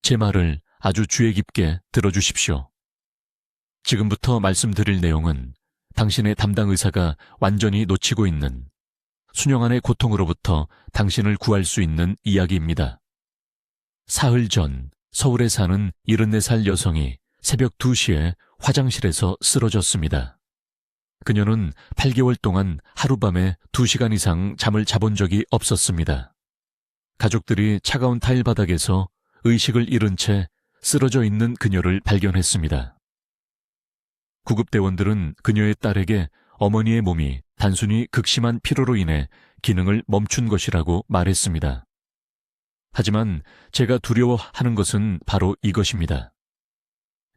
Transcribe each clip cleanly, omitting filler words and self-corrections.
제 말을 아주 주의 깊게 들어주십시오. 지금부터 말씀드릴 내용은 당신의 담당 의사가 완전히 놓치고 있는 수년간의 고통으로부터 당신을 구할 수 있는 이야기입니다. 사흘 전 서울에 사는 74살 여성이 새벽 2시에 화장실에서 쓰러졌습니다. 그녀는 8개월 동안 하룻밤에 2시간 이상 잠을 자본 적이 없었습니다. 가족들이 차가운 타일 바닥에서 의식을 잃은 채 쓰러져 있는 그녀를 발견했습니다. 구급대원들은 그녀의 딸에게 어머니의 몸이 단순히 극심한 피로로 인해 기능을 멈춘 것이라고 말했습니다. 하지만 제가 두려워하는 것은 바로 이것입니다.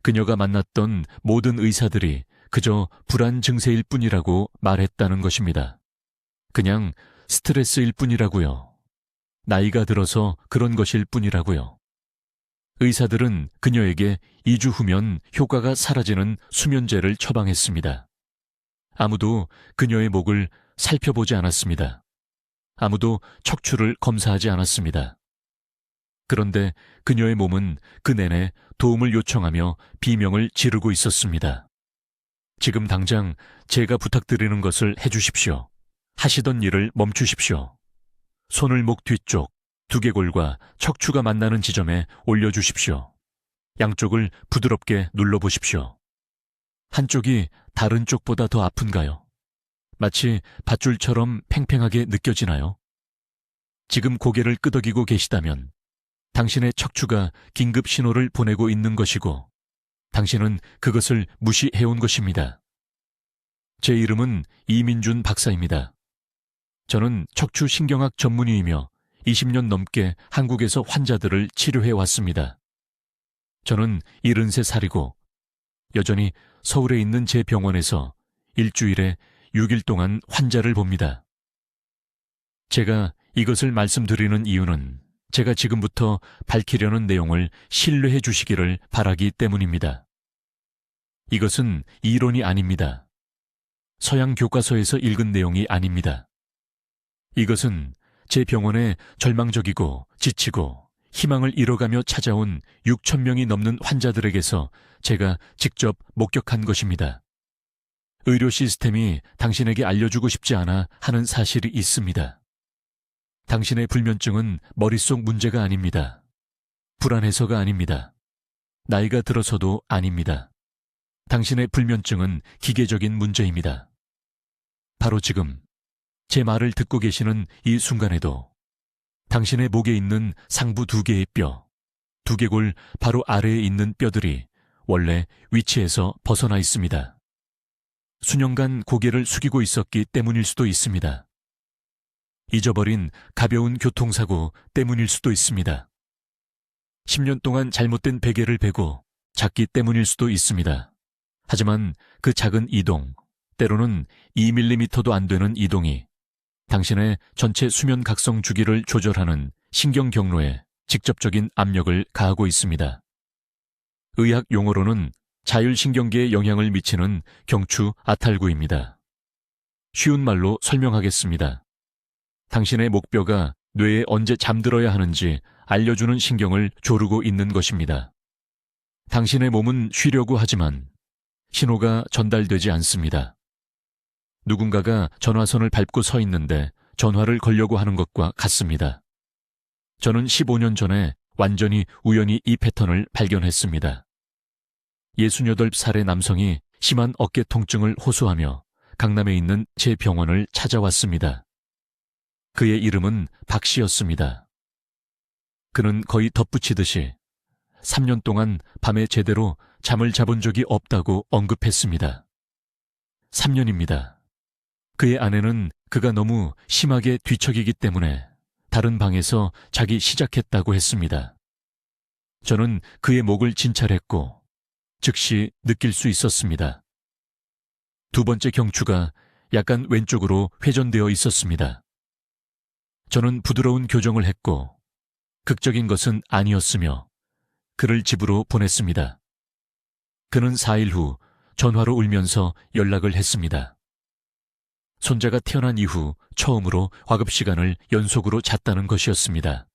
그녀가 만났던 모든 의사들이 그저 불안 증세일 뿐이라고 말했다는 것입니다. 그냥 스트레스일 뿐이라고요. 나이가 들어서 그런 것일 뿐이라고요. 의사들은 그녀에게 2주 후면 효과가 사라지는 수면제를 처방했습니다. 아무도 그녀의 목을 살펴보지 않았습니다. 아무도 척추를 검사하지 않았습니다. 그런데 그녀의 몸은 그 내내 도움을 요청하며 비명을 지르고 있었습니다. 지금 당장 제가 부탁드리는 것을 해주십시오. 하시던 일을 멈추십시오. 손을 목 뒤쪽, 두개골과 척추가 만나는 지점에 올려주십시오. 양쪽을 부드럽게 눌러보십시오. 한쪽이 다른 쪽보다 더 아픈가요? 마치 밧줄처럼 팽팽하게 느껴지나요? 지금 고개를 끄덕이고 계시다면 당신의 척추가 긴급 신호를 보내고 있는 것이고 당신은 그것을 무시해온 것입니다. 제 이름은 이민준 박사입니다. 저는 척추신경학 전문의이며 20년 넘게 한국에서 환자들을 치료해 왔습니다. 저는 73살이고 여전히 서울에 있는 제 병원에서 일주일에 6일 동안 환자를 봅니다. 제가 이것을 말씀드리는 이유는 제가 지금부터 밝히려는 내용을 신뢰해 주시기를 바라기 때문입니다. 이것은 이론이 아닙니다. 서양 교과서에서 읽은 내용이 아닙니다. 이것은 제 병원에 절망적이고 지치고 희망을 잃어가며 찾아온 6천 명이 넘는 환자들에게서 제가 직접 목격한 것입니다. 의료 시스템이 당신에게 알려주고 싶지 않아 하는 사실이 있습니다. 당신의 불면증은 머릿속 문제가 아닙니다. 불안해서가 아닙니다. 나이가 들어서도 아닙니다. 당신의 불면증은 기계적인 문제입니다. 바로 지금 제 말을 듣고 계시는 이 순간에도 당신의 목에 있는 상부 2개의 뼈, 두개골 바로 아래에 있는 뼈들이 원래 위치에서 벗어나 있습니다. 수년간 고개를 숙이고 있었기 때문일 수도 있습니다. 잊어버린 가벼운 교통사고 때문일 수도 있습니다. 10년 동안 잘못된 베개를 베고 잤기 때문일 수도 있습니다. 하지만 그 작은 이동, 때로는 2mm도 안 되는 이동이 당신의 전체 수면 각성 주기를 조절하는 신경 경로에 직접적인 압력을 가하고 있습니다. 의학 용어로는 자율신경계에 영향을 미치는 경추 아탈구입니다. 쉬운 말로 설명하겠습니다. 당신의 목뼈가 뇌에 언제 잠들어야 하는지 알려주는 신경을 조르고 있는 것입니다. 당신의 몸은 쉬려고 하지만 신호가 전달되지 않습니다. 누군가가 전화선을 밟고 서 있는데 전화를 걸려고 하는 것과 같습니다. 저는 15년 전에 완전히 우연히 이 패턴을 발견했습니다. 68살의 남성이 심한 어깨 통증을 호소하며 강남에 있는 제 병원을 찾아왔습니다. 그의 이름은 박 씨였습니다. 그는 거의 덧붙이듯이 3년 동안 밤에 제대로 잠을 자본 적이 없다고 언급했습니다. 3년입니다. 그의 아내는 그가 너무 심하게 뒤척이기 때문에 다른 방에서 자기 시작했다고 했습니다. 저는 그의 목을 진찰했고 즉시 느낄 수 있었습니다. 두 번째 경추가 약간 왼쪽으로 회전되어 있었습니다. 저는 부드러운 교정을 했고 극적인 것은 아니었으며 그를 집으로 보냈습니다. 그는 4일 후 전화로 울면서 연락을 했습니다. 손자가 태어난 이후 처음으로 화급 시간을 연속으로 잤다는 것이었습니다.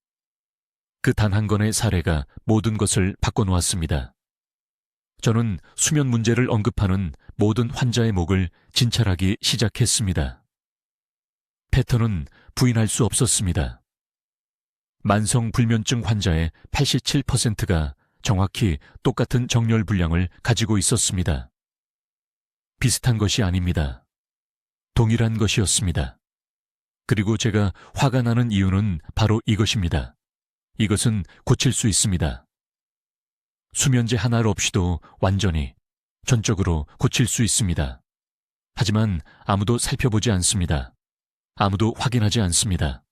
그 단 한 건의 사례가 모든 것을 바꿔놓았습니다. 저는 수면 문제를 언급하는 모든 환자의 목을 진찰하기 시작했습니다. 패턴은 부인할 수 없었습니다. 만성 불면증 환자의 87%가 정확히 똑같은 정렬 불량을 가지고 있었습니다. 비슷한 것이 아닙니다. 동일한 것이었습니다. 그리고 제가 화가 나는 이유는 바로 이것입니다. 이것은 고칠 수 있습니다. 수면제 하나 없이도 완전히, 전적으로 고칠 수 있습니다. 하지만 아무도 살펴보지 않습니다. 아무도 확인하지 않습니다.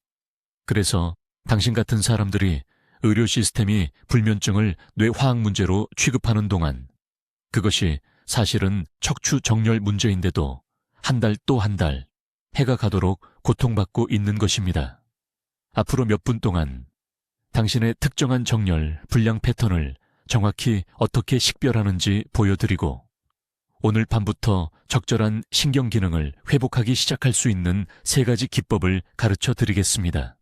그래서 당신 같은 사람들이 의료 시스템이 불면증을 뇌화학 문제로 취급하는 동안 그것이 사실은 척추 정렬 문제인데도 한 달 또 한 달 해가 가도록 고통받고 있는 것입니다. 앞으로 몇 분 동안 당신의 특정한 정렬, 불량 패턴을 정확히 어떻게 식별하는지 보여드리고 오늘 밤부터 적절한 신경 기능을 회복하기 시작할 수 있는 3가지 기법을 가르쳐 드리겠습니다.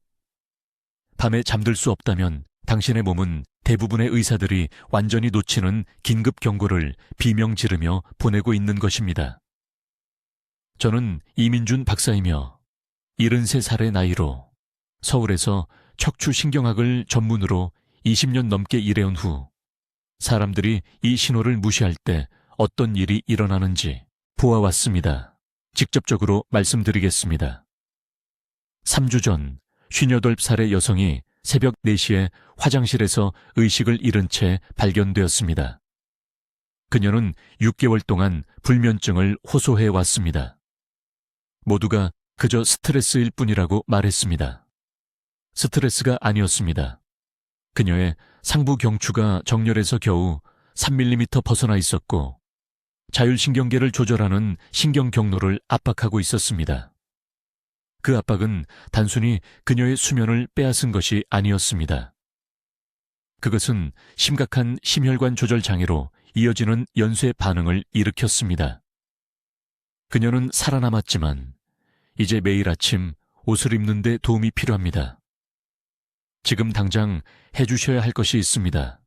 밤에 잠들 수 없다면 당신의 몸은 대부분의 의사들이 완전히 놓치는 긴급 경고를 비명 지르며 보내고 있는 것입니다. 저는 이민준 박사이며 73살의 나이로 서울에서 척추신경학을 전문으로 20년 넘게 일해온 후 사람들이 이 신호를 무시할 때 어떤 일이 일어나는지 보아왔습니다. 직접적으로 말씀드리겠습니다. 3주 전 58살의 여성이 새벽 4시에 화장실에서 의식을 잃은 채 발견되었습니다. 그녀는 6개월 동안 불면증을 호소해 왔습니다. 모두가 그저 스트레스일 뿐이라고 말했습니다. 스트레스가 아니었습니다. 그녀의 상부 경추가 정렬에서 겨우 3mm 벗어나 있었고 자율신경계를 조절하는 신경 경로를 압박하고 있었습니다. 그 압박은 단순히 그녀의 수면을 빼앗은 것이 아니었습니다. 그것은 심각한 심혈관 조절 장애로 이어지는 연쇄 반응을 일으켰습니다. 그녀는 살아남았지만 이제 매일 아침 옷을 입는 데 도움이 필요합니다. 지금 당장 해주셔야 할 것이 있습니다.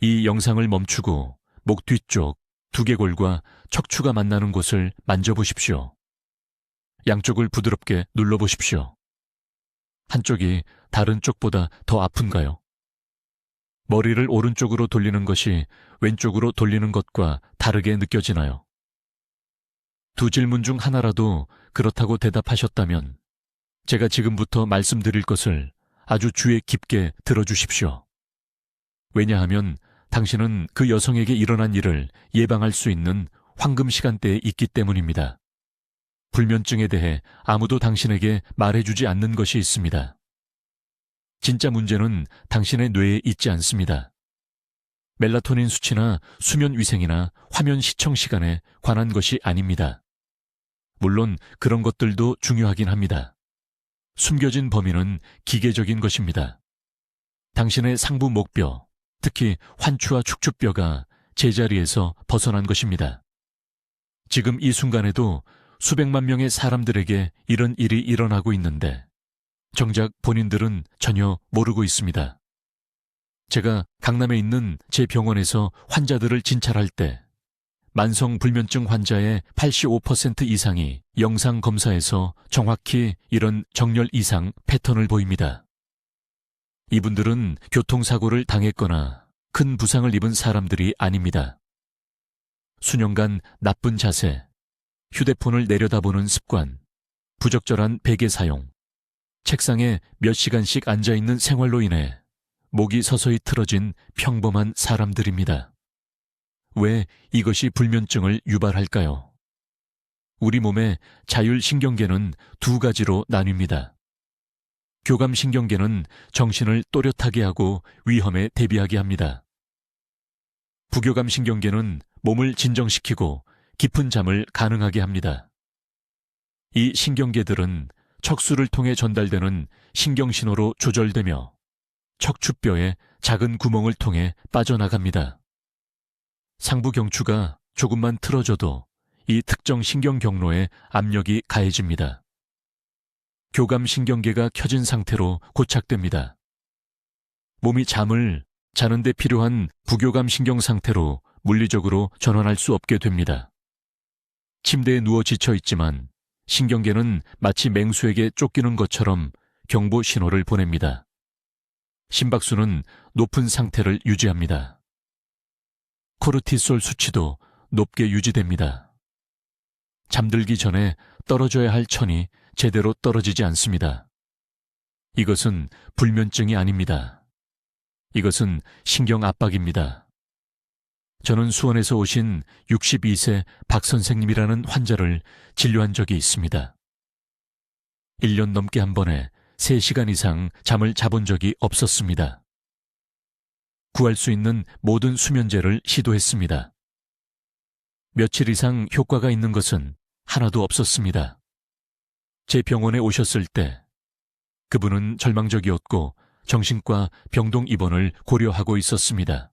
이 영상을 멈추고 목 뒤쪽 두개골과 척추가 만나는 곳을 만져보십시오. 양쪽을 부드럽게 눌러보십시오. 한쪽이 다른 쪽보다 더 아픈가요? 머리를 오른쪽으로 돌리는 것이 왼쪽으로 돌리는 것과 다르게 느껴지나요? 두 질문 중 하나라도 그렇다고 대답하셨다면 제가 지금부터 말씀드릴 것을 아주 주의 깊게 들어주십시오. 왜냐하면 당신은 그 여성에게 일어난 일을 예방할 수 있는 황금 시간대에 있기 때문입니다. 불면증에 대해 아무도 당신에게 말해주지 않는 것이 있습니다. 진짜 문제는 당신의 뇌에 있지 않습니다. 멜라토닌 수치나 수면 위생이나 화면 시청 시간에 관한 것이 아닙니다. 물론 그런 것들도 중요하긴 합니다. 숨겨진 범인은 기계적인 것입니다. 당신의 상부 목뼈, 특히 환추와 축추뼈가 제자리에서 벗어난 것입니다. 지금 이 순간에도 수백만 명의 사람들에게 이런 일이 일어나고 있는데 정작 본인들은 전혀 모르고 있습니다. 제가 강남에 있는 제 병원에서 환자들을 진찰할 때 만성 불면증 환자의 85% 이상이 영상 검사에서 정확히 이런 정렬 이상 패턴을 보입니다. 이분들은 교통사고를 당했거나 큰 부상을 입은 사람들이 아닙니다. 수년간 나쁜 자세, 휴대폰을 내려다보는 습관, 부적절한 베개 사용, 책상에 몇 시간씩 앉아있는 생활로 인해 목이 서서히 틀어진 평범한 사람들입니다. 왜 이것이 불면증을 유발할까요? 우리 몸의 자율신경계는 2가지로 나뉩니다. 교감신경계는 정신을 또렷하게 하고 위험에 대비하게 합니다. 부교감신경계는 몸을 진정시키고 깊은 잠을 가능하게 합니다. 이 신경계들은 척수를 통해 전달되는 신경신호로 조절되며 척추뼈의 작은 구멍을 통해 빠져나갑니다. 상부 경추가 조금만 틀어져도 이 특정 신경 경로에 압력이 가해집니다. 교감신경계가 켜진 상태로 고착됩니다. 몸이 잠을 자는 데 필요한 부교감 신경 상태로 물리적으로 전환할 수 없게 됩니다. 침대에 누워 지쳐 있지만 신경계는 마치 맹수에게 쫓기는 것처럼 경보 신호를 보냅니다. 심박수는 높은 상태를 유지합니다. 코르티솔 수치도 높게 유지됩니다. 잠들기 전에 떨어져야 할 천이 제대로 떨어지지 않습니다. 이것은 불면증이 아닙니다. 이것은 신경 압박입니다. 저는 수원에서 오신 62세 박 선생님이라는 환자를 진료한 적이 있습니다. 1년 넘게 한 번에 3시간 이상 잠을 자본 적이 없었습니다. 구할 수 있는 모든 수면제를 시도했습니다. 며칠 이상 효과가 있는 것은 하나도 없었습니다. 제 병원에 오셨을 때 그분은 절망적이었고 정신과 병동 입원을 고려하고 있었습니다.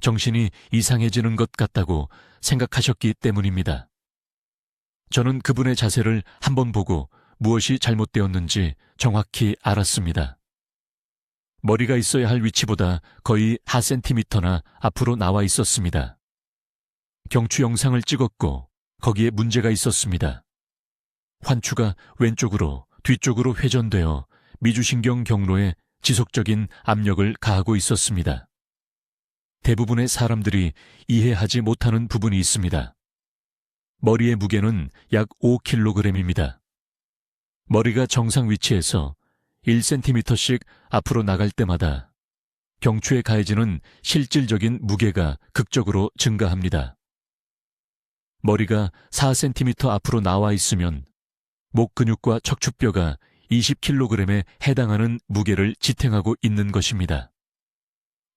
정신이 이상해지는 것 같다고 생각하셨기 때문입니다. 저는 그분의 자세를 한번 보고 무엇이 잘못되었는지 정확히 알았습니다. 머리가 있어야 할 위치보다 거의 하 센티미터나 앞으로 나와 있었습니다. 경추 영상을 찍었고 거기에 문제가 있었습니다. 환추가 왼쪽으로 뒤쪽으로 회전되어 미주신경 경로에 지속적인 압력을 가하고 있었습니다. 대부분의 사람들이 이해하지 못하는 부분이 있습니다. 머리의 무게는 약 5kg입니다. 머리가 정상 위치에서 1cm씩 앞으로 나갈 때마다 경추에 가해지는 실질적인 무게가 극적으로 증가합니다. 머리가 4cm 앞으로 나와 있으면 목 근육과 척추뼈가 20kg에 해당하는 무게를 지탱하고 있는 것입니다.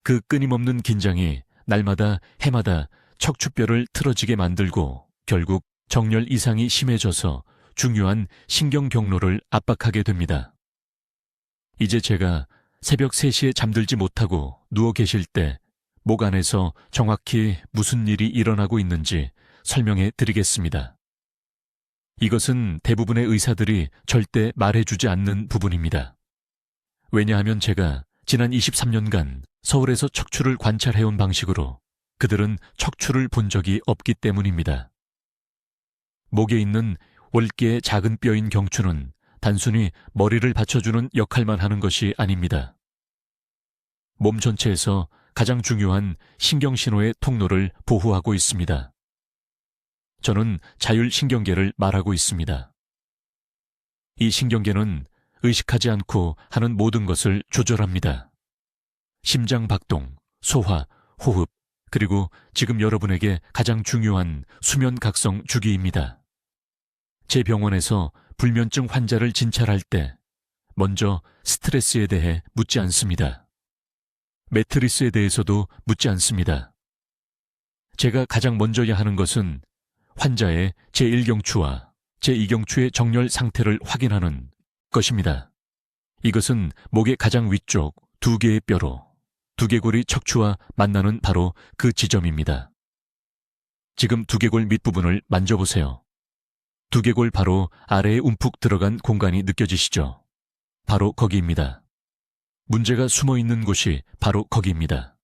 그 끊임없는 긴장이 날마다 해마다 척추뼈를 틀어지게 만들고 결국 정렬 이상이 심해져서 중요한 신경 경로를 압박하게 됩니다. 이제 제가 새벽 3시에 잠들지 못하고 누워 계실 때 목 안에서 정확히 무슨 일이 일어나고 있는지 설명해 드리겠습니다. 이것은 대부분의 의사들이 절대 말해주지 않는 부분입니다. 왜냐하면 제가 지난 23년간 서울에서 척추를 관찰해온 방식으로 그들은 척추를 본 적이 없기 때문입니다. 목에 있는 월계의 작은 뼈인 경추는 단순히 머리를 받쳐주는 역할만 하는 것이 아닙니다. 몸 전체에서 가장 중요한 신경신호의 통로를 보호하고 있습니다. 저는 자율신경계를 말하고 있습니다. 이 신경계는 의식하지 않고 하는 모든 것을 조절합니다. 심장 박동, 소화, 호흡, 그리고 지금 여러분에게 가장 중요한 수면 각성 주기입니다. 제 병원에서 불면증 환자를 진찰할 때 먼저 스트레스에 대해 묻지 않습니다. 매트리스에 대해서도 묻지 않습니다. 제가 가장 먼저야 하는 것은 환자의 제1경추와 제2경추의 정렬 상태를 확인하는 것입니다. 이것은 목의 가장 위쪽 2개의 뼈로 두개골이 척추와 만나는 바로 그 지점입니다. 지금 두개골 밑부분을 만져보세요. 두개골 바로 아래에 움푹 들어간 공간이 느껴지시죠? 바로 거기입니다. 문제가 숨어 있는 곳이 바로 거기입니다.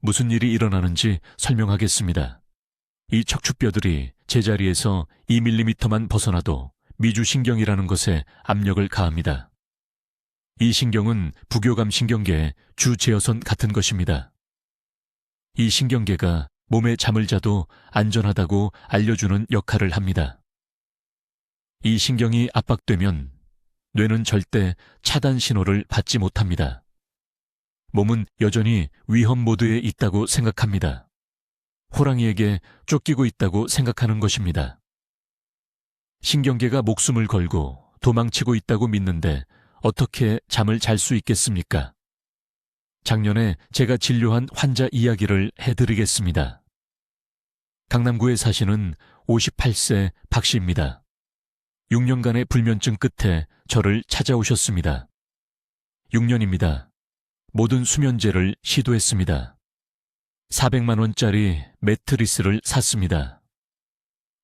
무슨 일이 일어나는지 설명하겠습니다. 이 척추뼈들이 제자리에서 2mm만 벗어나도 미주신경이라는 것에 압력을 가합니다. 이 신경은 부교감 신경계의 주 제어선 같은 것입니다. 이 신경계가 몸에 잠을 자도 안전하다고 알려주는 역할을 합니다. 이 신경이 압박되면 뇌는 절대 차단 신호를 받지 못합니다. 몸은 여전히 위험 모드에 있다고 생각합니다. 호랑이에게 쫓기고 있다고 생각하는 것입니다. 신경계가 목숨을 걸고 도망치고 있다고 믿는데 어떻게 잠을 잘 수 있겠습니까? 작년에 제가 진료한 환자 이야기를 해드리겠습니다. 강남구에 사시는 58세 박 씨입니다. 6년간의 불면증 끝에 저를 찾아오셨습니다. 6년입니다. 모든 수면제를 시도했습니다. 400만 원짜리 매트리스를 샀습니다.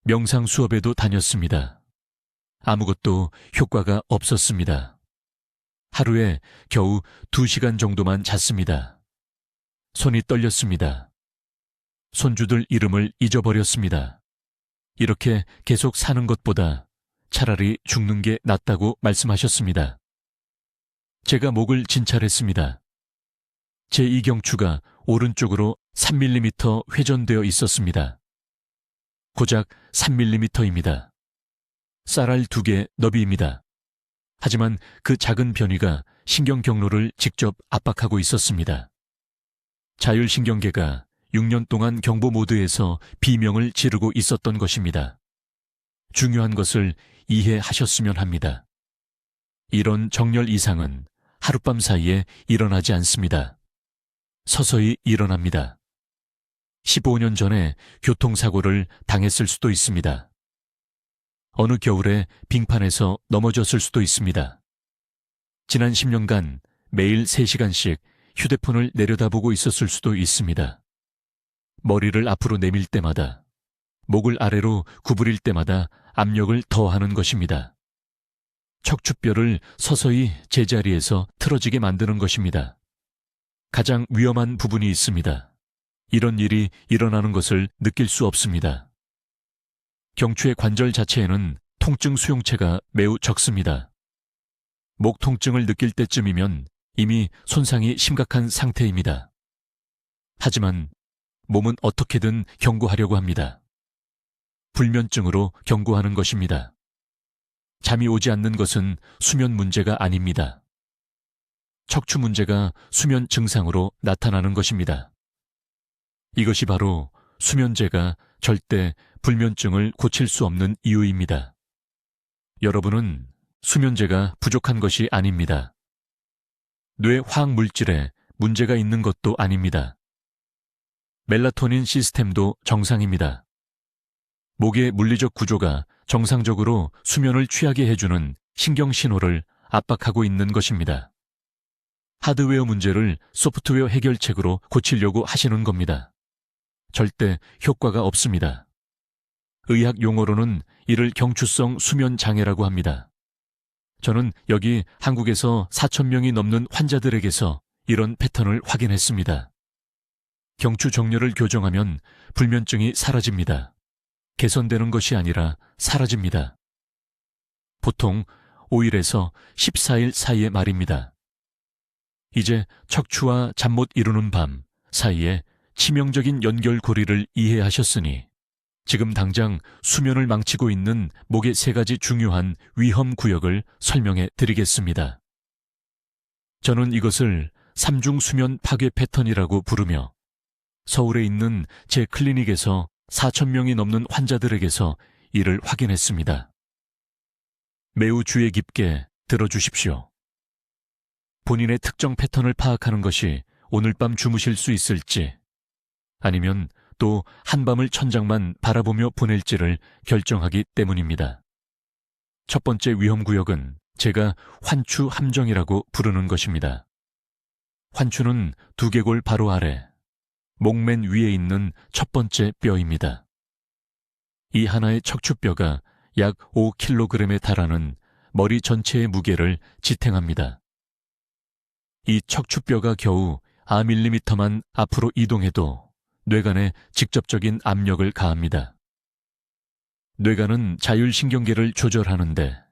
명상 수업에도 다녔습니다. 아무것도 효과가 없었습니다. 하루에 겨우 2시간 정도만 잤습니다. 손이 떨렸습니다. 손주들 이름을 잊어버렸습니다. 이렇게 계속 사는 것보다 차라리 죽는 게 낫다고 말씀하셨습니다. 제가 목을 진찰했습니다. 제2경추가 오른쪽으로 3mm 회전되어 있었습니다. 고작 3mm입니다. 쌀알 2개 너비입니다. 하지만 그 작은 변이가 신경 경로를 직접 압박하고 있었습니다. 자율신경계가 6년 동안 경보 모드에서 비명을 지르고 있었던 것입니다. 중요한 것을 이해하셨으면 합니다. 이런 정렬 이상은 하룻밤 사이에 일어나지 않습니다. 서서히 일어납니다. 15년 전에 교통사고를 당했을 수도 있습니다. 어느 겨울에 빙판에서 넘어졌을 수도 있습니다. 지난 10년간 매일 3시간씩 휴대폰을 내려다보고 있었을 수도 있습니다. 머리를 앞으로 내밀 때마다, 목을 아래로 구부릴 때마다 압력을 더하는 것입니다. 척추뼈를 서서히 제자리에서 틀어지게 만드는 것입니다. 가장 위험한 부분이 있습니다. 이런 일이 일어나는 것을 느낄 수 없습니다. 경추의 관절 자체에는 통증 수용체가 매우 적습니다. 목 통증을 느낄 때쯤이면 이미 손상이 심각한 상태입니다. 하지만 몸은 어떻게든 경고하려고 합니다. 불면증으로 경고하는 것입니다. 잠이 오지 않는 것은 수면 문제가 아닙니다. 척추 문제가 수면 증상으로 나타나는 것입니다. 이것이 바로 수면제가 절대 불면증을 고칠 수 없는 이유입니다. 여러분은 수면제가 부족한 것이 아닙니다. 뇌 화학 물질에 문제가 있는 것도 아닙니다. 멜라토닌 시스템도 정상입니다. 목의 물리적 구조가 정상적으로 수면을 취하게 해주는 신경 신호를 압박하고 있는 것입니다. 하드웨어 문제를 소프트웨어 해결책으로 고치려고 하시는 겁니다. 절대 효과가 없습니다. 의학 용어로는 이를 경추성 수면 장애라고 합니다. 저는 여기 한국에서 4,000명이 넘는 환자들에게서 이런 패턴을 확인했습니다. 경추 정렬을 교정하면 불면증이 사라집니다. 개선되는 것이 아니라 사라집니다. 보통 5일에서 14일 사이의 말입니다. 이제 척추와 잠 못 이루는 밤 사이에 치명적인 연결고리를 이해하셨으니 지금 당장 수면을 망치고 있는 목의 3가지 중요한 위험 구역을 설명해 드리겠습니다. 저는 이것을 3중 수면 파괴 패턴이라고 부르며 서울에 있는 제 클리닉에서 4,000명이 넘는 환자들에게서 이를 확인했습니다. 매우 주의 깊게 들어주십시오. 본인의 특정 패턴을 파악하는 것이 오늘 밤 주무실 수 있을지 아니면 또 한밤을 천장만 바라보며 보낼지를 결정하기 때문입니다. 첫 번째 위험구역은 제가 환추 함정이라고 부르는 것입니다. 환추는 두개골 바로 아래, 목 맨 위에 있는 첫 번째 뼈입니다. 이 하나의 척추뼈가 약 5kg에 달하는 머리 전체의 무게를 지탱합니다. 이 척추뼈가 겨우 4mm만 앞으로 이동해도 뇌간에 직접적인 압력을 가합니다. 뇌간은 자율신경계를 조절하는데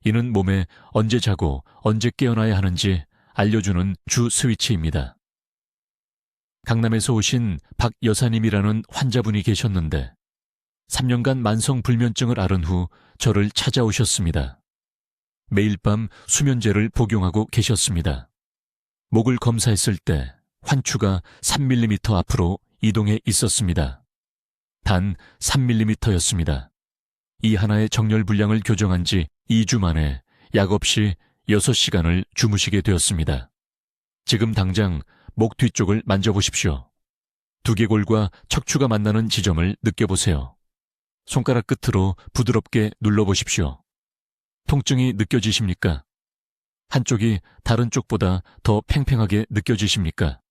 이는 몸에 언제 자고 언제 깨어나야 하는지 알려주는 주 스위치입니다. 강남에서 오신 박 여사님이라는 환자분이 계셨는데 3년간 만성 불면증을 앓은 후 저를 찾아오셨습니다. 매일 밤 수면제를 복용하고 계셨습니다. 목을 검사했을 때 환추가 3mm 앞으로 이동해 있었습니다. 단 3mm였습니다. 이 하나의 정렬 불량을 교정한 지 2주 만에 약 없이 6시간을 주무시게 되었습니다. 지금 당장 목 뒤쪽을 만져보십시오. 두개골과 척추가 만나는 지점을 느껴보세요. 손가락 끝으로 부드럽게 눌러보십시오. 통증이 느껴지십니까? 한쪽이 다른 쪽보다 더 팽팽하게 느껴지십니까?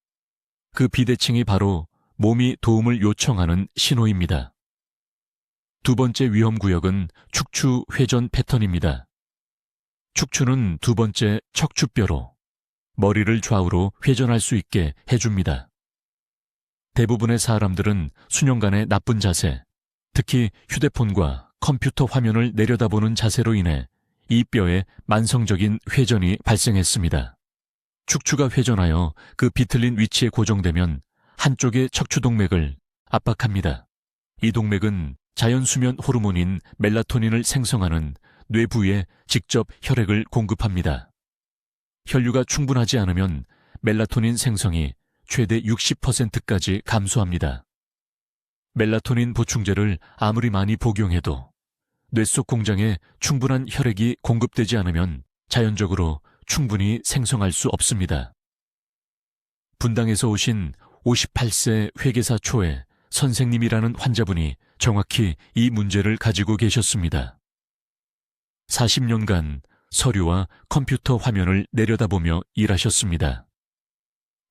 그 비대칭이 바로 몸이 도움을 요청하는 신호입니다. 두 번째 위험구역은 축추 회전 패턴입니다. 축추는 두 번째 척추뼈로 머리를 좌우로 회전할 수 있게 해줍니다. 대부분의 사람들은 수년간의 나쁜 자세, 특히 휴대폰과 컴퓨터 화면을 내려다보는 자세로 인해 이 뼈에 만성적인 회전이 발생했습니다. 축추가 회전하여 그 비틀린 위치에 고정되면 한쪽의 척추동맥을 압박합니다. 이 동맥은 자연수면 호르몬인 멜라토닌을 생성하는 뇌 부위에 직접 혈액을 공급합니다. 혈류가 충분하지 않으면 멜라토닌 생성이 최대 60%까지 감소합니다. 멜라토닌 보충제를 아무리 많이 복용해도 뇌 속 공장에 충분한 혈액이 공급되지 않으면 자연적으로 충분히 생성할 수 없습니다. 분당에서 오신 58세 회계사 초의 선생님이라는 환자분이 정확히 이 문제를 가지고 계셨습니다. 40년간 서류와 컴퓨터 화면을 내려다보며 일하셨습니다.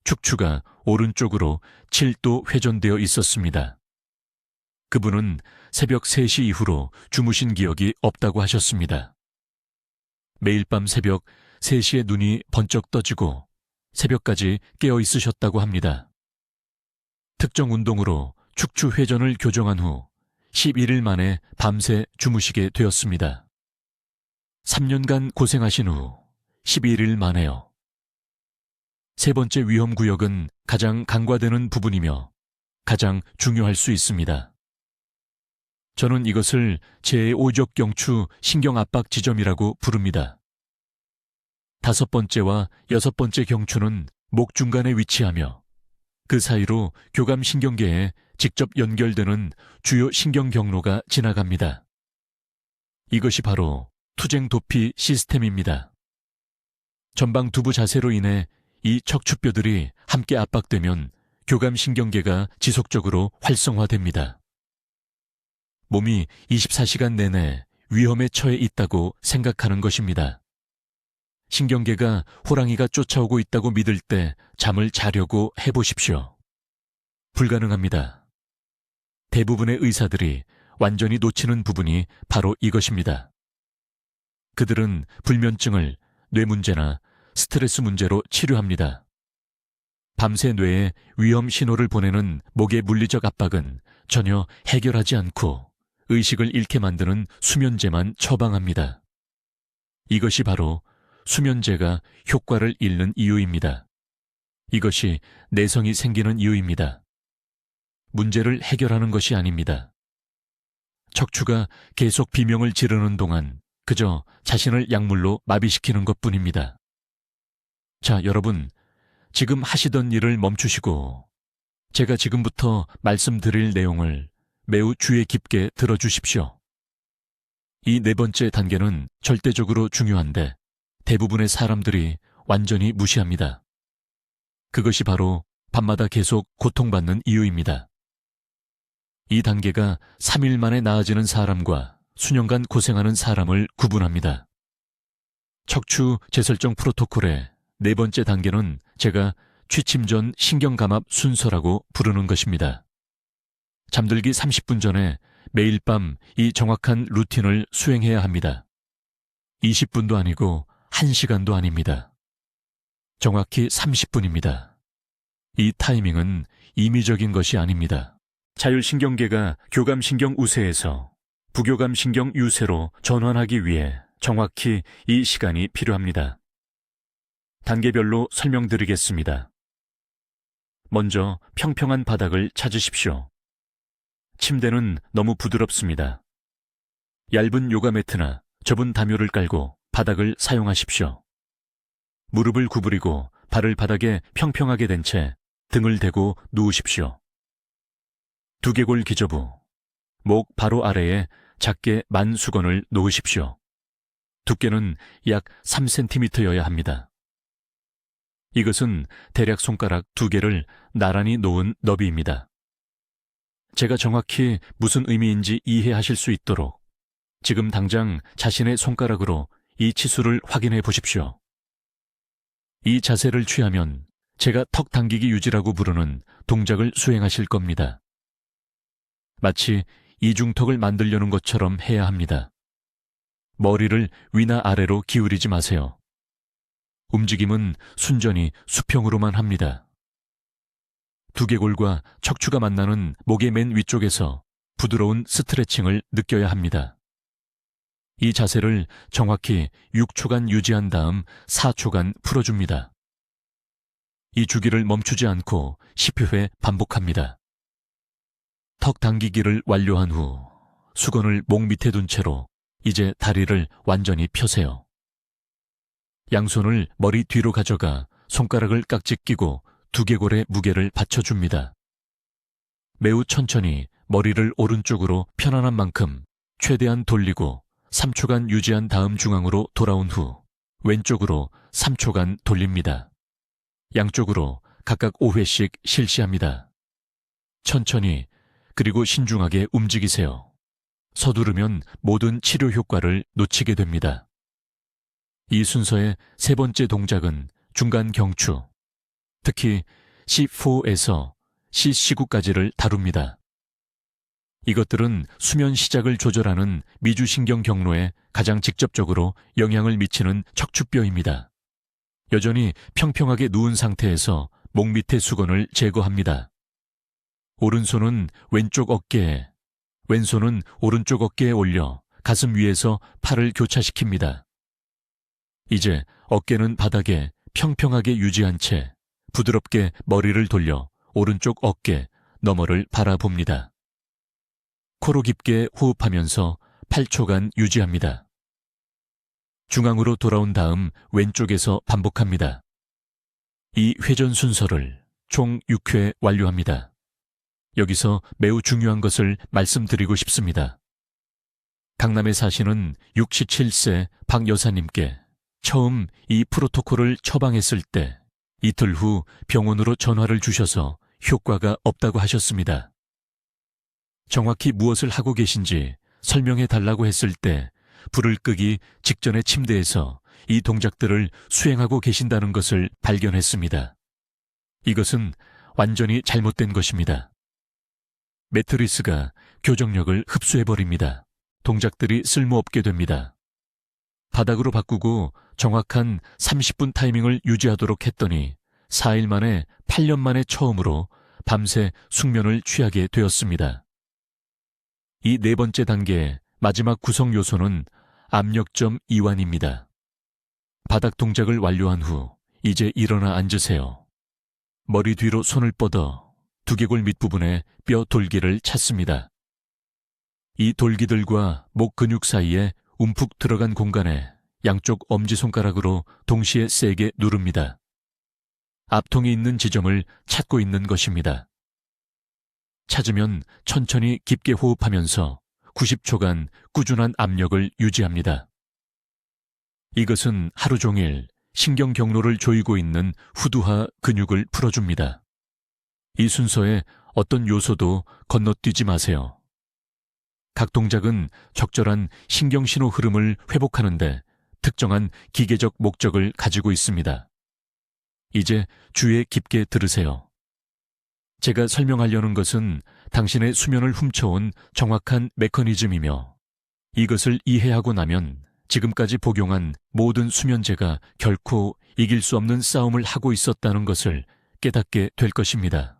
축추가 오른쪽으로 7도 회전되어 있었습니다. 그분은 새벽 3시 이후로 주무신 기억이 없다고 하셨습니다. 매일 밤 새벽 3시에 눈이 번쩍 떠지고 새벽까지 깨어 있으셨다고 합니다. 특정 운동으로 축추 회전을 교정한 후 11일 만에 밤새 주무시게 되었습니다. 3년간 고생하신 후 11일 만에요. 세 번째 위험 구역은 가장 간과되는 부분이며 가장 중요할 수 있습니다. 저는 이것을 제5적경추 신경압박 지점이라고 부릅니다. 5번째와 6번째 경추는 목 중간에 위치하며 그 사이로 교감신경계에 직접 연결되는 주요 신경 경로가 지나갑니다. 이것이 바로 투쟁도피 시스템입니다. 전방두부 자세로 인해 이 척추뼈들이 함께 압박되면 교감신경계가 지속적으로 활성화됩니다. 몸이 24시간 내내 위험에 처해 있다고 생각하는 것입니다. 신경계가 호랑이가 쫓아오고 있다고 믿을 때 잠을 자려고 해보십시오. 불가능합니다. 대부분의 의사들이 완전히 놓치는 부분이 바로 이것입니다. 그들은 불면증을 뇌 문제나 스트레스 문제로 치료합니다. 밤새 뇌에 위험 신호를 보내는 목의 물리적 압박은 전혀 해결하지 않고 의식을 잃게 만드는 수면제만 처방합니다. 이것이 바로 수면제가 효과를 잃는 이유입니다. 이것이 내성이 생기는 이유입니다. 문제를 해결하는 것이 아닙니다. 척추가 계속 비명을 지르는 동안 그저 자신을 약물로 마비시키는 것뿐입니다. 자, 여러분, 지금 하시던 일을 멈추시고 제가 지금부터 말씀드릴 내용을 매우 주의 깊게 들어주십시오. 이 네 번째 단계는 절대적으로 중요한데 대부분의 사람들이 완전히 무시합니다. 그것이 바로 밤마다 계속 고통받는 이유입니다. 이 단계가 3일 만에 나아지는 사람과 수년간 고생하는 사람을 구분합니다. 척추 재설정 프로토콜의 네 번째 단계는 제가 취침 전 신경감압 순서라고 부르는 것입니다. 잠들기 30분 전에 매일 밤 이 정확한 루틴을 수행해야 합니다. 20분도 아니고 1시간도 아닙니다. 정확히 30분입니다. 이 타이밍은 임의적인 것이 아닙니다. 자율신경계가 교감신경 우세에서 부교감신경 유세로 전환하기 위해 정확히 이 시간이 필요합니다. 단계별로 설명드리겠습니다. 먼저 평평한 바닥을 찾으십시오. 침대는 너무 부드럽습니다. 얇은 요가 매트나 좁은 담요를 깔고 바닥을 사용하십시오. 무릎을 구부리고 발을 바닥에 평평하게 댄 채 등을 대고 누우십시오. 두개골 기저부, 목 바로 아래에 작게 만수건을 놓으십시오. 두께는 약 3cm여야 합니다. 이것은 대략 손가락 2개를 나란히 놓은 너비입니다. 제가 정확히 무슨 의미인지 이해하실 수 있도록 지금 당장 자신의 손가락으로 이 치수를 확인해 보십시오. 이 자세를 취하면 제가 턱 당기기 유지라고 부르는 동작을 수행하실 겁니다. 마치 이중턱을 만들려는 것처럼 해야 합니다. 머리를 위나 아래로 기울이지 마세요. 움직임은 순전히 수평으로만 합니다. 두개골과 척추가 만나는 목의 맨 위쪽에서 부드러운 스트레칭을 느껴야 합니다. 이 자세를 정확히 6초간 유지한 다음 4초간 풀어줍니다. 이 주기를 멈추지 않고 10회 반복합니다. 턱 당기기를 완료한 후 수건을 목 밑에 둔 채로 이제 다리를 완전히 펴세요. 양손을 머리 뒤로 가져가 손가락을 깍지 끼고 두개골의 무게를 받쳐줍니다. 매우 천천히 머리를 오른쪽으로 편안한 만큼 최대한 돌리고 3초간 유지한 다음 중앙으로 돌아온 후 왼쪽으로 3초간 돌립니다. 양쪽으로 각각 5회씩 실시합니다. 천천히 그리고 신중하게 움직이세요. 서두르면 모든 치료 효과를 놓치게 됩니다. 이 순서의 세 번째 동작은 중간 경추, 특히 C4에서 C19까지를 다룹니다. 이것들은 수면 시작을 조절하는 미주신경 경로에 가장 직접적으로 영향을 미치는 척추뼈입니다. 여전히 평평하게 누운 상태에서 목 밑의 수건을 제거합니다. 오른손은 왼쪽 어깨에, 왼손은 오른쪽 어깨에 올려 가슴 위에서 팔을 교차시킵니다. 이제 어깨는 바닥에 평평하게 유지한 채 부드럽게 머리를 돌려 오른쪽 어깨 너머를 바라봅니다. 코로 깊게 호흡하면서 8초간 유지합니다. 중앙으로 돌아온 다음 왼쪽에서 반복합니다. 이 회전 순서를 총 6회 완료합니다. 여기서 매우 중요한 것을 말씀드리고 싶습니다. 강남에 사시는 67세 박 여사님께 처음 이 프로토콜을 처방했을 때 이틀 후 병원으로 전화를 주셔서 효과가 없다고 하셨습니다. 정확히 무엇을 하고 계신지 설명해 달라고 했을 때 불을 끄기 직전의 침대에서 이 동작들을 수행하고 계신다는 것을 발견했습니다. 이것은 완전히 잘못된 것입니다. 매트리스가 교정력을 흡수해버립니다. 동작들이 쓸모없게 됩니다. 바닥으로 바꾸고 정확한 30분 타이밍을 유지하도록 했더니 4일 만에 8년 만에 처음으로 밤새 숙면을 취하게 되었습니다. 이 네 번째 단계의 마지막 구성 요소는 압력점 이완입니다. 바닥 동작을 완료한 후 이제 일어나 앉으세요. 머리 뒤로 손을 뻗어 두개골 밑부분에 뼈 돌기를 찾습니다. 이 돌기들과 목 근육 사이에 움푹 들어간 공간에 양쪽 엄지손가락으로 동시에 세게 누릅니다. 압통이 있는 지점을 찾고 있는 것입니다. 찾으면 천천히 깊게 호흡하면서 90초간 꾸준한 압력을 유지합니다. 이것은 하루 종일 신경 경로를 조이고 있는 후두하 근육을 풀어줍니다. 이 순서에 어떤 요소도 건너뛰지 마세요. 각 동작은 적절한 신경신호 흐름을 회복하는데 특정한 기계적 목적을 가지고 있습니다. 이제 주의 깊게 들으세요. 제가 설명하려는 것은 당신의 수면을 훔쳐온 정확한 메커니즘이며 이것을 이해하고 나면 지금까지 복용한 모든 수면제가 결코 이길 수 없는 싸움을 하고 있었다는 것을 깨닫게 될 것입니다.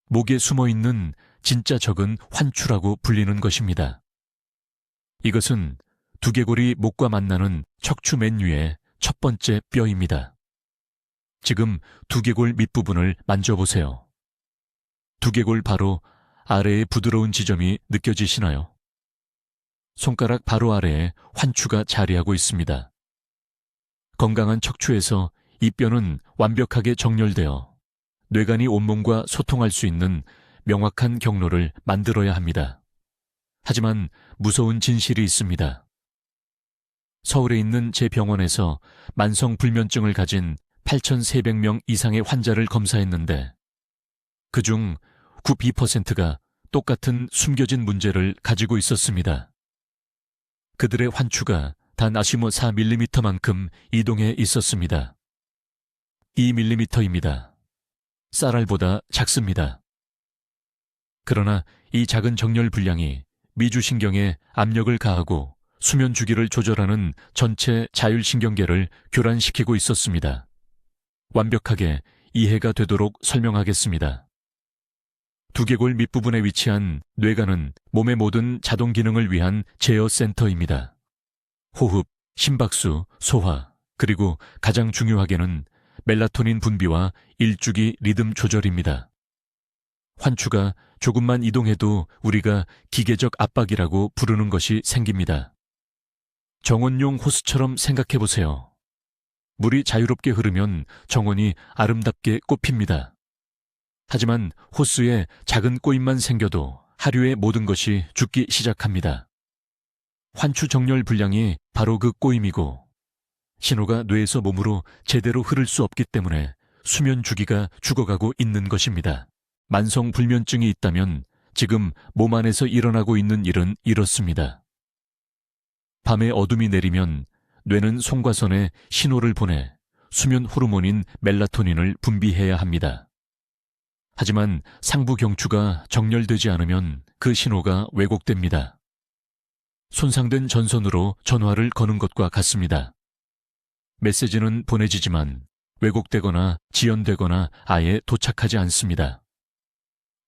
목에 숨어있는 진짜 적은 환추라고 불리는 것입니다. 이것은 두개골이 목과 만나는 척추 맨 위의 첫 번째 뼈입니다. 지금 두개골 밑부분을 만져보세요. 두개골 바로 아래의 부드러운 지점이 느껴지시나요? 손가락 바로 아래에 환추가 자리하고 있습니다. 건강한 척추에서 이 뼈는 완벽하게 정렬되어 뇌간이 온몸과 소통할 수 있는 명확한 경로를 만들어야 합니다. 하지만 무서운 진실이 있습니다. 서울에 있는 제 병원에서 만성불면증을 가진 8,300명 이상의 환자를 검사했는데 그중 92%가 똑같은 숨겨진 문제를 가지고 있었습니다. 그들의 환추가 단 4mm만큼 이동해 있었습니다. 2mm입니다. 쌀알보다 작습니다. 그러나 이 작은 정렬 불량이 미주신경에 압력을 가하고 수면 주기를 조절하는 전체 자율신경계를 교란시키고 있었습니다. 완벽하게 이해가 되도록 설명하겠습니다. 두개골 밑부분에 위치한 뇌관은 몸의 모든 자동 기능을 위한 제어 센터입니다. 호흡, 심박수, 소화, 그리고 가장 중요하게는 멜라토닌 분비와 일주기 리듬 조절입니다. 환추가 조금만 이동해도 우리가 기계적 압박이라고 부르는 것이 생깁니다. 정원용 호수처럼 생각해보세요. 물이 자유롭게 흐르면 정원이 아름답게 꽃핍니다. 하지만 호수에 작은 꼬임만 생겨도 하류의 모든 것이 죽기 시작합니다. 환추 정렬 불량이 바로 그 꼬임이고, 신호가 뇌에서 몸으로 제대로 흐를 수 없기 때문에 수면 주기가 죽어가고 있는 것입니다. 만성 불면증이 있다면 지금 몸 안에서 일어나고 있는 일은 이렇습니다. 밤에 어둠이 내리면 뇌는 송과선에 신호를 보내 수면 호르몬인 멜라토닌을 분비해야 합니다. 하지만 상부 경추가 정렬되지 않으면 그 신호가 왜곡됩니다. 손상된 전선으로 전화를 거는 것과 같습니다. 메시지는 보내지지만 왜곡되거나 지연되거나 아예 도착하지 않습니다.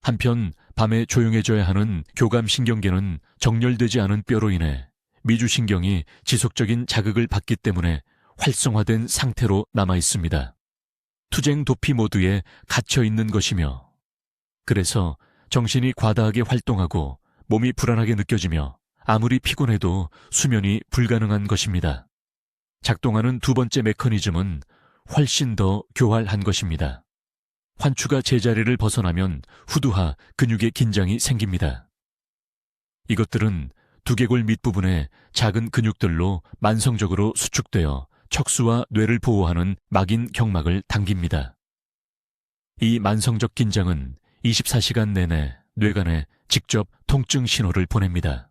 한편 밤에 조용해져야 하는 교감신경계는 정렬되지 않은 뼈로 인해 미주신경이 지속적인 자극을 받기 때문에 활성화된 상태로 남아 있습니다. 투쟁 도피 모드에 갇혀 있는 것이며, 그래서 정신이 과다하게 활동하고 몸이 불안하게 느껴지며 아무리 피곤해도 수면이 불가능한 것입니다. 작동하는 두 번째 메커니즘은 훨씬 더 교활한 것입니다. 환추가 제자리를 벗어나면 후두하 근육의 긴장이 생깁니다. 이것들은 두개골 밑부분의 작은 근육들로 만성적으로 수축되어 척수와 뇌를 보호하는 막인 경막을 당깁니다. 이 만성적 긴장은 24시간 내내 뇌관에 직접 통증 신호를 보냅니다.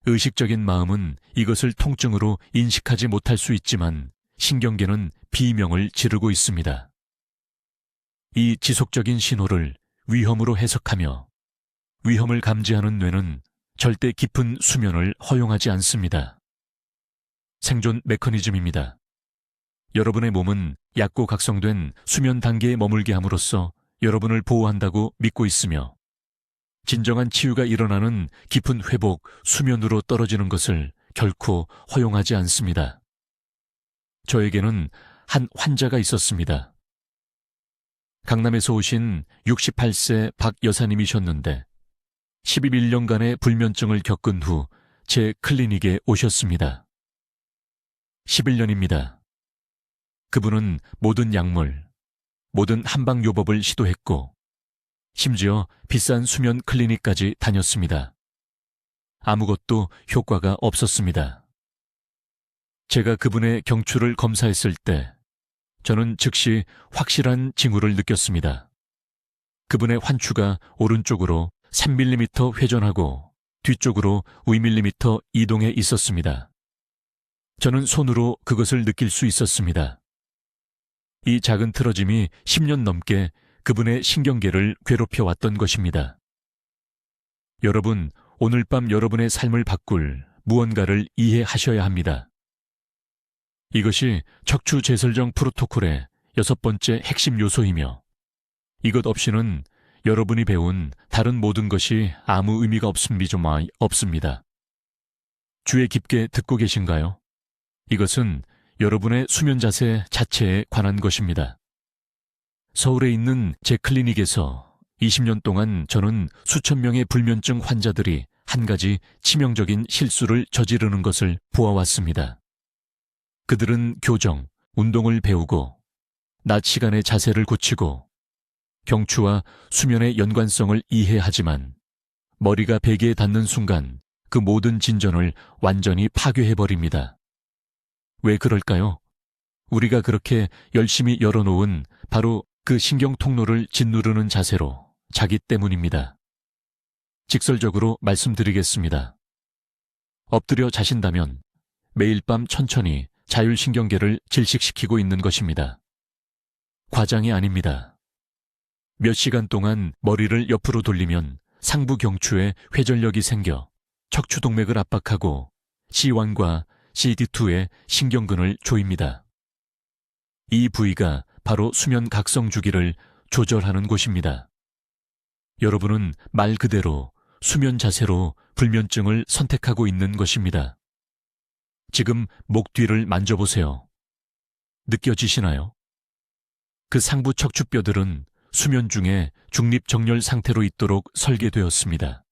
의식적인 마음은 이것을 통증으로 인식하지 못할 수 있지만 신경계는 비명을 지르고 있습니다. 이 지속적인 신호를 위험으로 해석하며 위험을 감지하는 뇌는 절대 깊은 수면을 허용하지 않습니다. 생존 메커니즘입니다. 여러분의 몸은 얕고 각성된 수면 단계에 머물게 함으로써 여러분을 보호한다고 믿고 있으며, 진정한 치유가 일어나는 깊은 회복, 수면으로 떨어지는 것을 결코 허용하지 않습니다. 저에게는 한 환자가 있었습니다. 강남에서 오신 68세 박 여사님이셨는데 11년간의 불면증을 겪은 후 제 클리닉에 오셨습니다. 11년입니다. 그분은 모든 약물, 모든 한방요법을 시도했고 심지어 비싼 수면 클리닉까지 다녔습니다. 아무것도 효과가 없었습니다. 제가 그분의 경추를 검사했을 때 저는 즉시 확실한 징후를 느꼈습니다. 그분의 환추가 오른쪽으로 3mm 회전하고 뒤쪽으로 5mm 이동해 있었습니다. 저는 손으로 그것을 느낄 수 있었습니다. 이 작은 틀어짐이 10년 넘게 그분의 신경계를 괴롭혀 왔던 것입니다. 여러분, 오늘 밤 여러분의 삶을 바꿀 무언가를 이해하셔야 합니다. 이것이 척추 재설정 프로토콜의 6번째 핵심 요소이며, 이것 없이는 여러분이 배운 다른 모든 것이 아무 의미가 없습니다. 주의 깊게 듣고 계신가요? 이것은 여러분의 수면 자세 자체에 관한 것입니다. 서울에 있는 제 클리닉에서 20년 동안 저는 수천 명의 불면증 환자들이 한 가지 치명적인 실수를 저지르는 것을 보아왔습니다. 그들은 교정, 운동을 배우고 낮 시간의 자세를 고치고 경추와 수면의 연관성을 이해하지만 머리가 베개에 닿는 순간 그 모든 진전을 완전히 파괴해버립니다. 왜 그럴까요? 우리가 그렇게 열심히 열어놓은 바로 그 신경 통로를 짓누르는 자세로 자기 때문입니다. 직설적으로 말씀드리겠습니다. 엎드려 자신다면 매일 밤 천천히 자율신경계를 질식시키고 있는 것입니다. 과장이 아닙니다. 몇 시간 동안 머리를 옆으로 돌리면 상부 경추에 회전력이 생겨 척추동맥을 압박하고 C1과 CD2의 신경근을 조입니다. 이 부위가 바로 수면 각성 주기를 조절하는 곳입니다. 여러분은 말 그대로 수면 자세로 불면증을 선택하고 있는 것입니다. 지금 목 뒤를 만져보세요. 느껴지시나요? 그 상부 척추뼈들은 수면 중에 중립정렬 상태로 있도록 설계되었습니다.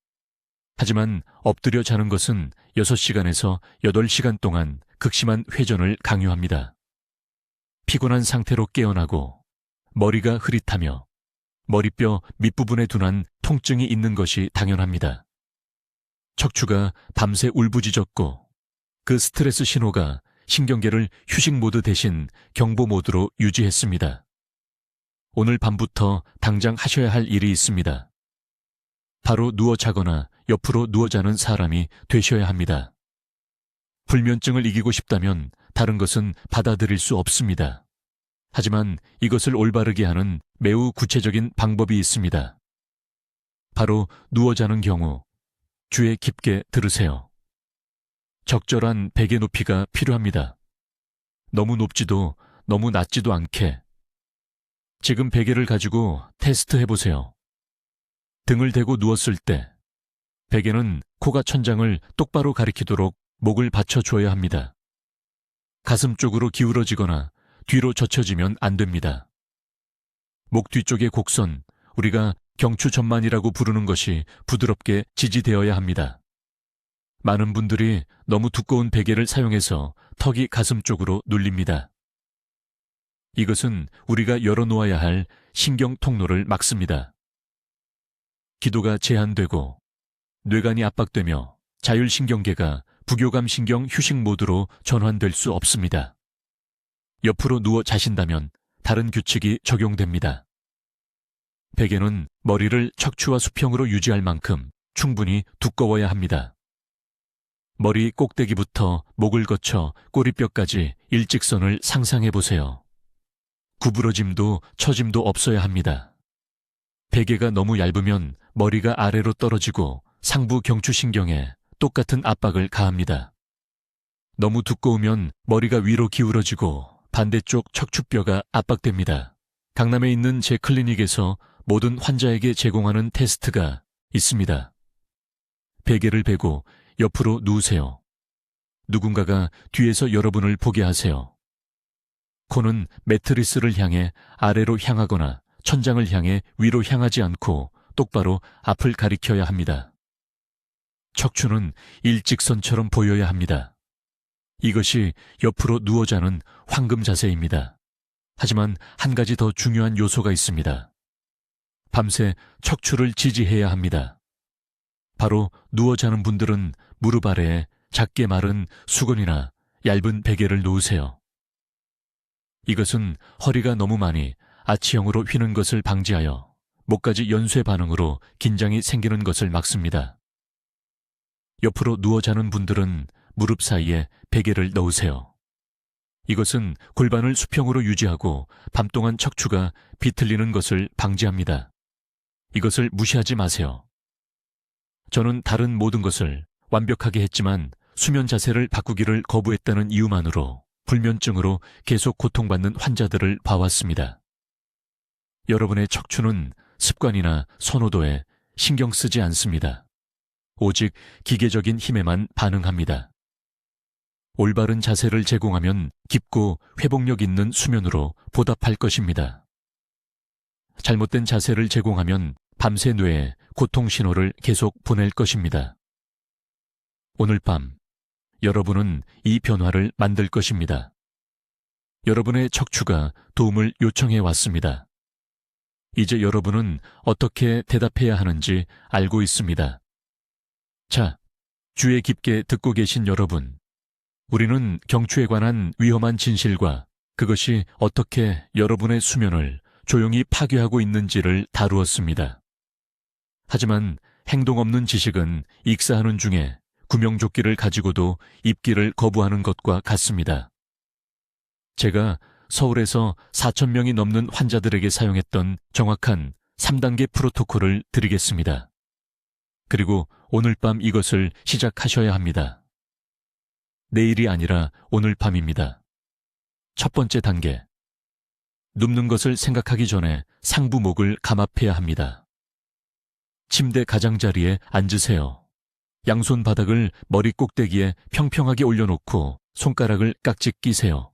하지만 엎드려 자는 것은 6시간에서 8시간 동안 극심한 회전을 강요합니다. 피곤한 상태로 깨어나고 머리가 흐릿하며 머리뼈 밑부분에 둔한 통증이 있는 것이 당연합니다. 척추가 밤새 울부짖었고 그 스트레스 신호가 신경계를 휴식 모드 대신 경보 모드로 유지했습니다. 오늘 밤부터 당장 하셔야 할 일이 있습니다. 바로 누워 자거나 옆으로 누워 자는 사람이 되셔야 합니다. 불면증을 이기고 싶다면 다른 것은 받아들일 수 없습니다. 하지만 이것을 올바르게 하는 매우 구체적인 방법이 있습니다. 바로 누워 자는 경우 귀에 깊게 들으세요. 적절한 베개 높이가 필요합니다. 너무 높지도 너무 낮지도 않게. 지금 베개를 가지고 테스트 해보세요. 등을 대고 누웠을 때 베개는 코가 천장을 똑바로 가리키도록 목을 받쳐줘야 합니다. 가슴 쪽으로 기울어지거나 뒤로 젖혀지면 안 됩니다. 목 뒤쪽의 곡선, 우리가 경추전만이라고 부르는 것이 부드럽게 지지되어야 합니다. 많은 분들이 너무 두꺼운 베개를 사용해서 턱이 가슴 쪽으로 눌립니다. 이것은 우리가 열어놓아야 할 신경 통로를 막습니다. 기도가 제한되고 뇌관이 압박되며 자율신경계가 부교감신경 휴식 모드로 전환될 수 없습니다. 옆으로 누워 자신다면 다른 규칙이 적용됩니다. 베개는 머리를 척추와 수평으로 유지할 만큼 충분히 두꺼워야 합니다. 머리 꼭대기부터 목을 거쳐 꼬리뼈까지 일직선을 상상해 보세요. 구부러짐도 처짐도 없어야 합니다. 베개가 너무 얇으면 머리가 아래로 떨어지고 상부 경추신경에 똑같은 압박을 가합니다. 너무 두꺼우면 머리가 위로 기울어지고 반대쪽 척추뼈가 압박됩니다. 강남에 있는 제 클리닉에서 모든 환자에게 제공하는 테스트가 있습니다. 베개를 베고 옆으로 누우세요. 누군가가 뒤에서 여러분을 보게 하세요. 코는 매트리스를 향해 아래로 향하거나 천장을 향해 위로 향하지 않고 똑바로 앞을 가리켜야 합니다. 척추는 일직선처럼 보여야 합니다. 이것이 옆으로 누워 자는 황금 자세입니다. 하지만 한 가지 더 중요한 요소가 있습니다. 밤새 척추를 지지해야 합니다. 바로 누워 자는 분들은 무릎 아래에 작게 마른 수건이나 얇은 베개를 놓으세요. 이것은 허리가 너무 많이 아치형으로 휘는 것을 방지하여 목까지 연쇄 반응으로 긴장이 생기는 것을 막습니다. 옆으로 누워 자는 분들은 무릎 사이에 베개를 넣으세요. 이것은 골반을 수평으로 유지하고 밤 동안 척추가 비틀리는 것을 방지합니다. 이것을 무시하지 마세요. 저는 다른 모든 것을 완벽하게 했지만 수면 자세를 바꾸기를 거부했다는 이유만으로 불면증으로 계속 고통받는 환자들을 봐왔습니다. 여러분의 척추는 습관이나 선호도에 신경 쓰지 않습니다. 오직 기계적인 힘에만 반응합니다. 올바른 자세를 제공하면 깊고 회복력 있는 수면으로 보답할 것입니다. 잘못된 자세를 제공하면 밤새 뇌에 고통 신호를 계속 보낼 것입니다. 오늘 밤 여러분은 이 변화를 만들 것입니다. 여러분의 척추가 도움을 요청해 왔습니다. 이제 여러분은 어떻게 대답해야 하는지 알고 있습니다. 자, 귀에 깊게 듣고 계신 여러분, 우리는 경추에 관한 위험한 진실과 그것이 어떻게 여러분의 수면을 조용히 파괴하고 있는지를 다루었습니다. 하지만 행동 없는 지식은 익사하는 중에 구명조끼를 가지고도 입기를 거부하는 것과 같습니다. 제가 서울에서 4,000명이 넘는 환자들에게 사용했던 정확한 3단계 프로토콜을 드리겠습니다. 그리고 오늘 밤 이것을 시작하셔야 합니다. 내일이 아니라 오늘 밤입니다. 첫 번째 단계. 눕는 것을 생각하기 전에 상부목을 감압해야 합니다. 침대 가장자리에 앉으세요. 양손 바닥을 머리 꼭대기에 평평하게 올려놓고 손가락을 깍지 끼세요.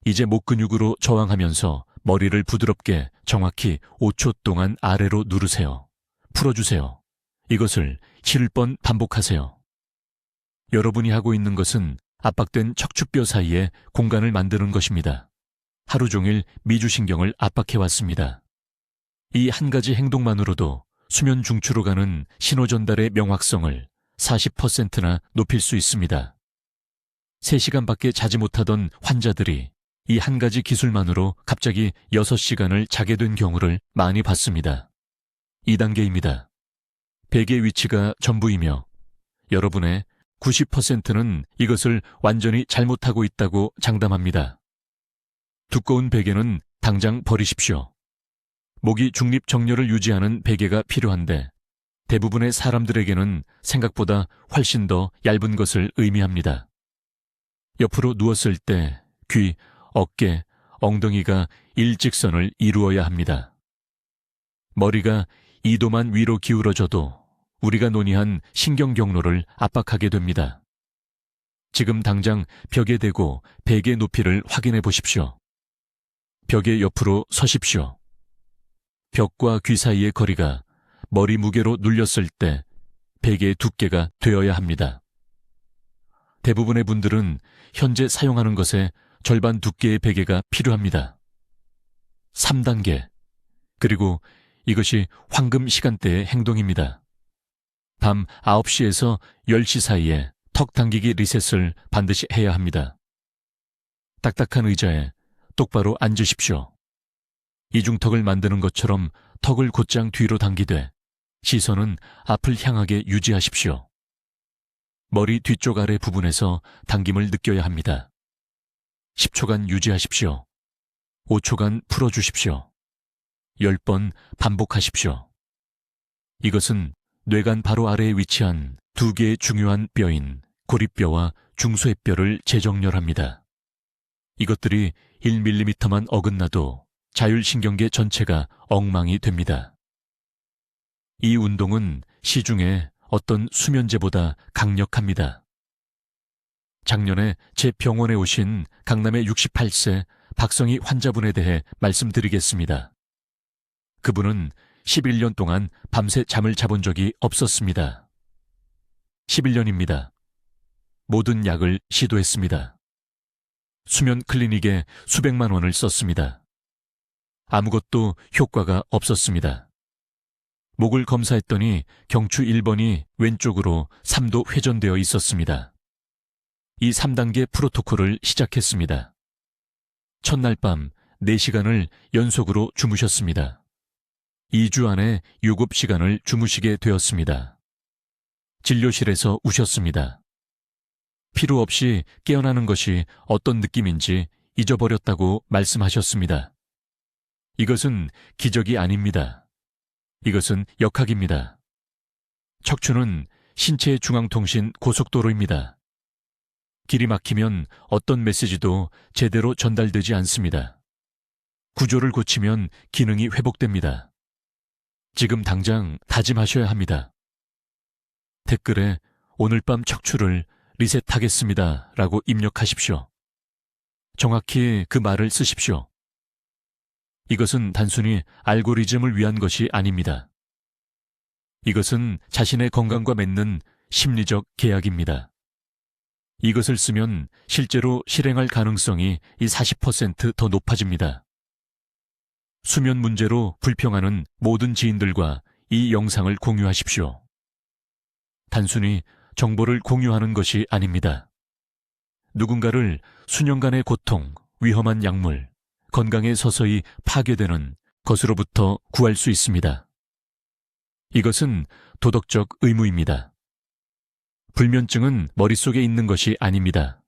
이제 목 근육으로 저항하면서 머리를 부드럽게 정확히 5초 동안 아래로 누르세요. 풀어주세요. 이것을 7번 반복하세요. 여러분이 하고 있는 것은 압박된 척추뼈 사이에 공간을 만드는 것입니다. 하루 종일 미주신경을 압박해왔습니다. 이 한 가지 행동만으로도 수면 중추로 가는 신호 전달의 명확성을 40%나 높일 수 있습니다. 3시간밖에 자지 못하던 환자들이 이 한 가지 기술만으로 갑자기 6시간을 자게 된 경우를 많이 봤습니다. 2단계입니다. 베개 위치가 전부이며 여러분의 90%는 이것을 완전히 잘못하고 있다고 장담합니다. 두꺼운 베개는 당장 버리십시오. 목이 중립정렬을 유지하는 베개가 필요한데 대부분의 사람들에게는 생각보다 훨씬 더 얇은 것을 의미합니다. 옆으로 누웠을 때 귀, 어깨, 엉덩이가 일직선을 이루어야 합니다. 머리가 2도만 위로 기울어져도 우리가 논의한 신경 경로를 압박하게 됩니다. 지금 당장 벽에 대고 베개 높이를 확인해 보십시오. 벽의 옆으로 서십시오. 벽과 귀 사이의 거리가 머리 무게로 눌렸을 때 베개의 두께가 되어야 합니다. 대부분의 분들은 현재 사용하는 것에 절반 두께의 베개가 필요합니다. 3단계. 그리고 이것이 황금 시간대의 행동입니다. 밤 9시에서 10시 사이에 턱 당기기 리셋을 반드시 해야 합니다. 딱딱한 의자에 똑바로 앉으십시오. 이중턱을 만드는 것처럼 턱을 곧장 뒤로 당기되 시선은 앞을 향하게 유지하십시오. 머리 뒤쪽 아래 부분에서 당김을 느껴야 합니다. 10초간 유지하십시오. 5초간 풀어주십시오. 10번 반복하십시오. 이것은 뇌관 바로 아래에 위치한 두 개의 중요한 뼈인 고리뼈와 중소해뼈를 재정렬합니다. 이것들이 1mm만 어긋나도 자율신경계 전체가 엉망이 됩니다. 이 운동은 시중에 어떤 수면제보다 강력합니다. 작년에 제 병원에 오신 강남의 68세 박성희 환자분에 대해 말씀드리겠습니다. 그분은 11년 동안 밤새 잠을 자본 적이 없었습니다. 11년입니다. 모든 약을 시도했습니다. 수면 클리닉에 수백만 원을 썼습니다. 아무것도 효과가 없었습니다. 목을 검사했더니 경추 1번이 왼쪽으로 3도 회전되어 있었습니다. 이 3단계 프로토콜을 시작했습니다. 첫날 밤 4시간을 연속으로 주무셨습니다. 2주 안에 7시간을 주무시게 되었습니다. 진료실에서 우셨습니다. 필요 없이 깨어나는 것이 어떤 느낌인지 잊어버렸다고 말씀하셨습니다. 이것은 기적이 아닙니다. 이것은 역학입니다. 척추는 신체 중앙통신 고속도로입니다. 길이 막히면 어떤 메시지도 제대로 전달되지 않습니다. 구조를 고치면 기능이 회복됩니다. 지금 당장 다짐하셔야 합니다. 댓글에 오늘 밤 척추를 리셋하겠습니다 라고 입력하십시오. 정확히 그 말을 쓰십시오. 이것은 단순히 알고리즘을 위한 것이 아닙니다. 이것은 자신의 건강과 맺는 심리적 계약입니다. 이것을 쓰면 실제로 실행할 가능성이 40% 높아집니다. 수면 문제로 불평하는 모든 지인들과 이 영상을 공유하십시오. 단순히 정보를 공유하는 것이 아닙니다. 누군가를 수년간의 고통, 위험한 약물, 건강에 서서히 파괴되는 것으로부터 구할 수 있습니다. 이것은 도덕적 의무입니다. 불면증은 머릿속에 있는 것이 아닙니다.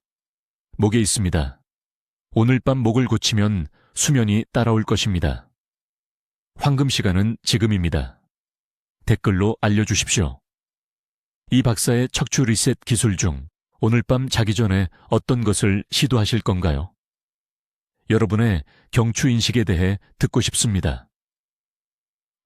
목에 있습니다. 오늘 밤 목을 고치면 수면이 따라올 것입니다. 황금 시간은 지금입니다. 댓글로 알려주십시오. 이 박사의 척추 리셋 기술 중 오늘 밤 자기 전에 어떤 것을 시도하실 건가요? 여러분의 경추인식에 대해 듣고 싶습니다.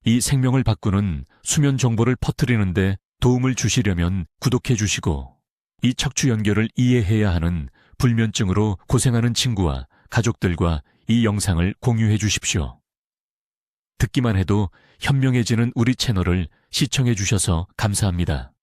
이 생명을 바꾸는 수면 정보를 퍼뜨리는데 도움을 주시려면 구독해 주시고, 이 척추 연결을 이해해야 하는 불면증으로 고생하는 친구와 가족들과 이 영상을 공유해 주십시오. 듣기만 해도 현명해지는 우리 채널을 시청해 주셔서 감사합니다.